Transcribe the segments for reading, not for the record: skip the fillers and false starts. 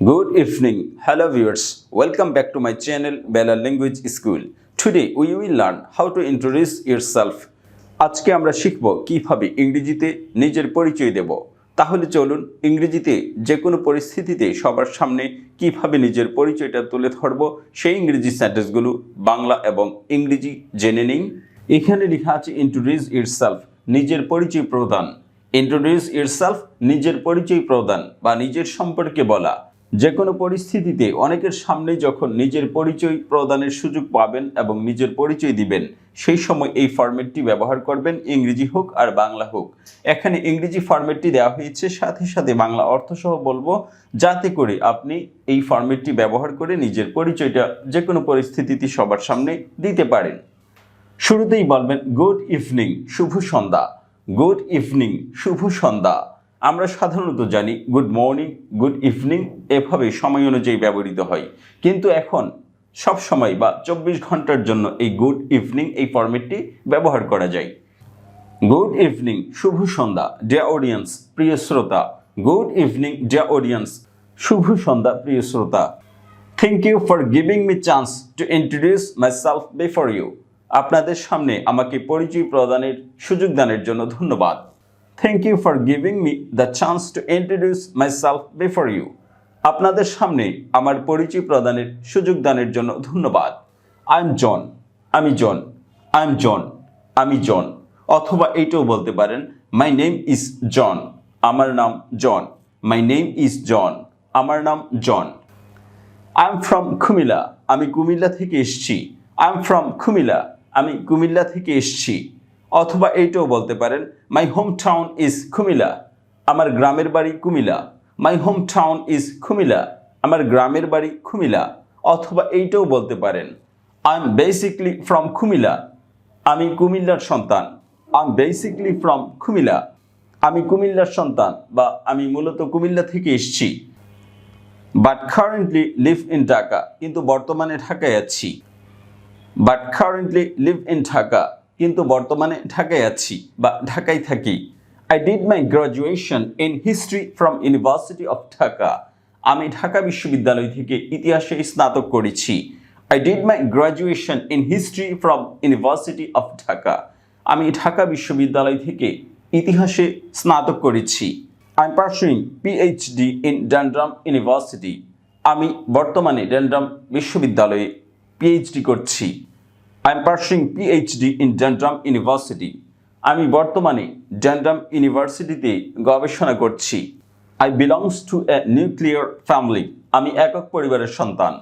Good evening, hello viewers. Welcome back to my channel Bangla Language School. Today we will learn how to introduce yourself. আজকে আমরা শিখব কিভাবে ইংরেজিতে নিজের পরিচয় দেব। তাহলে চলুন ইংরেজিতে যে কোনো পরিস্থিতিতে সবার সামনে কিভাবে নিজের পরিচয়টা তুলে ধরব সেই ইংরেজি সেন্টেন্সগুলো বাংলা এবং ইংরেজি জেনে নিন। এখানে লেখা আছে introduce yourself, নিজের পরিচয় প্রদান। introduce yourself, নিজের পরিচয় প্রদান বা নিজের সম্পর্কে বলা। যে কোনো পরিস্থিতিতে অনেকের সামনে যখন নিজের পরিচয় প্রদানের সুযোগ পাবেন এবং নিজের পরিচয় দিবেন সেই সময় এই ফরম্যাটটি ব্যবহার করবেন, ইংরেজি হোক আর বাংলা হোক। এখানে ইংরেজি ফরম্যাটটি দেওয়া হয়েছে, সাথে সাথে বাংলা অর্থসহ বলবো, যাতে করে আপনি এই ফরম্যাটটি ব্যবহার করে নিজের পরিচয়টা যে কোনো পরিস্থিতিতে সবার সামনে দিতে পারেন। শুরুতেই বলবেন গুড ইভিনিং, শুভ সন্ধ্যা। গুড ইভিনিং, শুভ সন্ধ্যা। আমরা সাধারণত জানি গুড মর্নিং, গুড ইভিনিং এভাবে সময় অনুযায়ী ব্যবহৃত হয়, কিন্তু এখন সব সময় বা 24 ঘন্টার জন্য এই গুড ইভিনিং এই ফরম্যাটটি ব্যবহার করা যায়। গুড ইভিনিং, শুভ সন্ধ্যা। ডিয়ার অডিয়েন্স, প্রিয় শ্রোতা। গুড ইভিনিং ডিয়ার অডিয়েন্স, শুভ সন্ধ্যা প্রিয় শ্রোতা। Thank you for giving me chance to introduce myself before you. আপনাদের সামনে আমাকে পরিচয় প্রদানের সুযোগ দানের জন্য ধন্যবাদ। Thank you for giving me the chance to introduce myself before you. আপনাদের সামনে আমার পরিচয় প্রদানের সুযোগ দানের জন্য ধন্যবাদ। আই এম জন, আমি জন। আই এম জন, আমি জন। অথবা এইটাও বলতে পারেন মাই নেম ইজ জন, আমার নাম জন। মাই নেম ইজ জন, আমার নাম জন। আই এম ফ্রম কুমিল্লা, আমি কুমিল্লা থেকে এসেছি। আই এম ফ্রম কুমিল্লা, আমি কুমিল্লা থেকে এসেছি। অথবা এইটাও বলতে পারেন my home town is Comilla, আমার গ্রামের বাড়ি Comilla. My home town is Comilla, আমার গ্রামের বাড়ি কুমিল্লা। অথবা এইটাও বলতে পারেন I am basically from Comilla, আমি কুমিল্লার সন্তান। I am basically from Comilla, আমি কুমিল্লার সন্তান বা আমি মূলত কুমিল্লা থেকে এসেছি। But currently live in Dhaka, কিন্তু বর্তমানে ঢাকায় আছি। But currently live in Dhaka, কিন্তু বর্তমানে ঢাকায় আছি বা ঢাকায় থাকি। I did my graduation in history from university of Dhaka, আমি ঢাকা বিশ্ববিদ্যালয় থেকে ইতিহাসে স্নাতক করেছি। I did my graduation in history from university of Dhaka, আমি ঢাকা বিশ্ববিদ্যালয় থেকে ইতিহাসে স্নাতক করেছি। I am pursuing PhD in Dandrum university, আমি বর্তমানে ড্যানড্রাম বিশ্ববিদ্যালয়ে পিএইচডি করছি। I am pursuing PhD in Dandrum university, আমি বর্তমানে ড্যানড্রাম ইউনিভার্সিটিতে গবেষণা করছি। I belongs to a nuclear family, আমি একক পরিবারের সন্তান।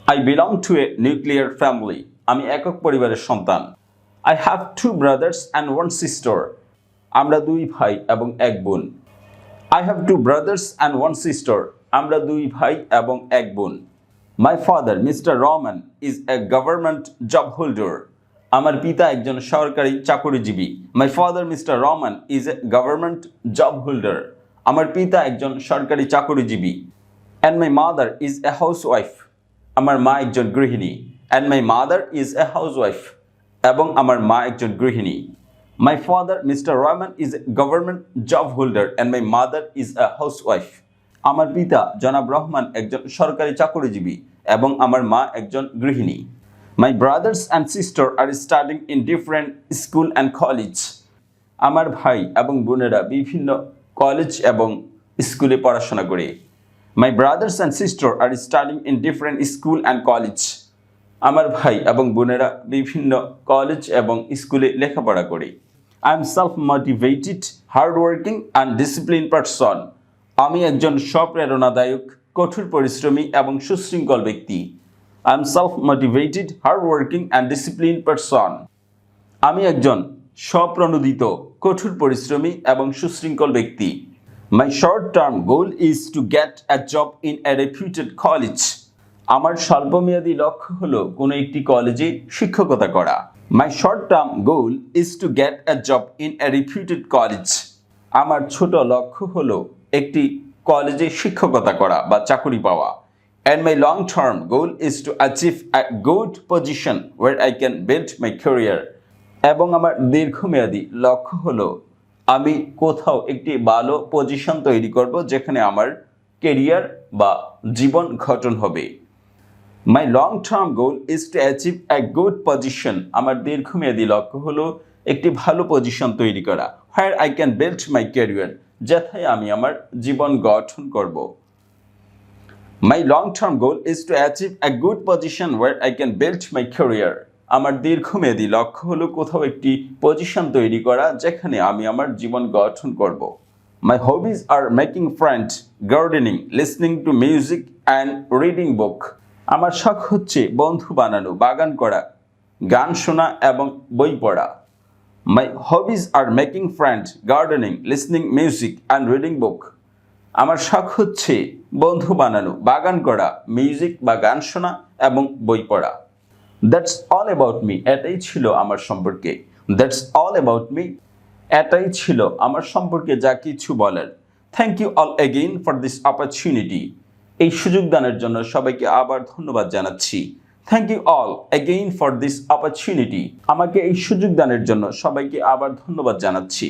I belong to a nuclear family, আমি একক পরিবারের সন্তান। I have to brothers and one sister, আমরা দুই ভাই এবং এক বোন। I have to brothers and one sister, আমরা দুই ভাই এবং এক বোন। My father mister Rahman is a government job holder, আমার পিতা একজন সরকারি চাকরিজীবী। My father mister Rahman is a government job holder, আমার পিতা একজন সরকারি চাকরিজীবী। And my mother is a house wife, আমার মা একজন গৃহিণী। And my mother is a house wife, এবং আমার মা একজন গৃহিণী। My father mister Rahman is a government job holder and my mother is a house wife, আমার পিতা জনাব রহমান একজন সরকারি চাকরিজীবী এবং আমার মা একজন গৃহিণী। My brothers and sister are studying in different school and college, আমার ভাই এবং বোনেরা বিভিন্ন কলেজ এবং স্কুলে পড়াশোনা করে। My brothers and sister are studying in different school and college, আমার ভাই এবং বোনেরা বিভিন্ন কলেজ এবং স্কুলে লেখাপড়া করে। I am self motivated, hardworking and discipline person, আমি একজন স্বপ্রেরণাদায়ক, কঠোর পরিশ্রমী এবং সুশৃঙ্খল ব্যক্তি। I am self motivated, hardworking and discipline person, আমি একজন স্বপ্রণোদিত, কঠোর পরিশ্রমী এবং সুশৃঙ্খল ব্যক্তি। মাই short term goal is to get a job in a রেপুটেড college, আমার স্বল্পমেয়াদী লক্ষ্য হলো কোনো একটি কলেজে শিক্ষকতা করা। মাই short term goal is to get a job in a রেপুটেড college, আমার ছোট লক্ষ্য হলো একটি কলেজে শিক্ষকতা করা বা চাকরি পাওয়া। And my long term goal is to achieve a good position where I can build my career, এবং আমার দীর্ঘমেয়াদী লক্ষ্য হলো আমি কোথাও একটি ভালো পজিশন তৈরি করব যেখানে আমার কেরিয়ার বা জীবন গঠন হবে। My long term goal is to achieve a good position. আমার দীর্ঘমেয়াদী লক্ষ্য হলো একটি ভালো পজিশন তৈরি করা। Where I can build my career, যেথায় আমি আমার জীবন গঠন করব। My long term goal is to achieve a good position where I can build my career. আমার দীর্ঘমেয়াদী লক্ষ্য হলো কোথাও একটি পজিশন তৈরি করা যেখানে আমি আমার জীবন গঠন করব। My hobbies are making friend, gardening, listening to music and reading book. আমার শখ হচ্ছে বন্ধু বানানো, বাগান করা, গান শোনা এবং বই পড়া। My hobbies are making friend, gardening, listening music and reading book. আমার শখ হচ্ছে বন্ধু বানানো, বাগান করা, মিউজিক বা গান শোনা এবং বই পড়া। That's all about me. এটাই ছিল আমার সম্পর্কে। That's all about me. এটাই ছিল আমার সম্পর্কে যা কিছু বলার। Thank you all again for this opportunity. এই সুযোগ দানের জন্য সবাইকে আবার ধন্যবাদ জানাচ্ছি। Thank you all again for this opportunity. আমাকে এই সুযোগ দানের জন্য সবাইকে আবার ধন্যবাদ জানাচ্ছি।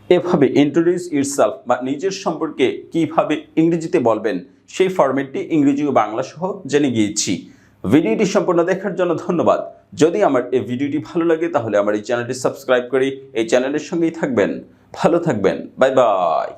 এভাবে ইন্ট্রোডিউস ইয়োরসেলফ বা নিজের সম্পর্কে কিভাবে ইংরেজিতে বলবেন সেই ফরম্যাটটি ইংরেজি ও বাংলা সহ জেনে গিয়েছি। ভিডিওটি সম্পূর্ণ দেখার জন্য ধন্যবাদ। যদি আমার এই ভিডিওটি ভালো লাগে তাহলে আমার এই চ্যানেলটি সাবস্ক্রাইব করে এই চ্যানেলের সঙ্গেই থাকবেন। ভালো থাকবেন। Bye bye.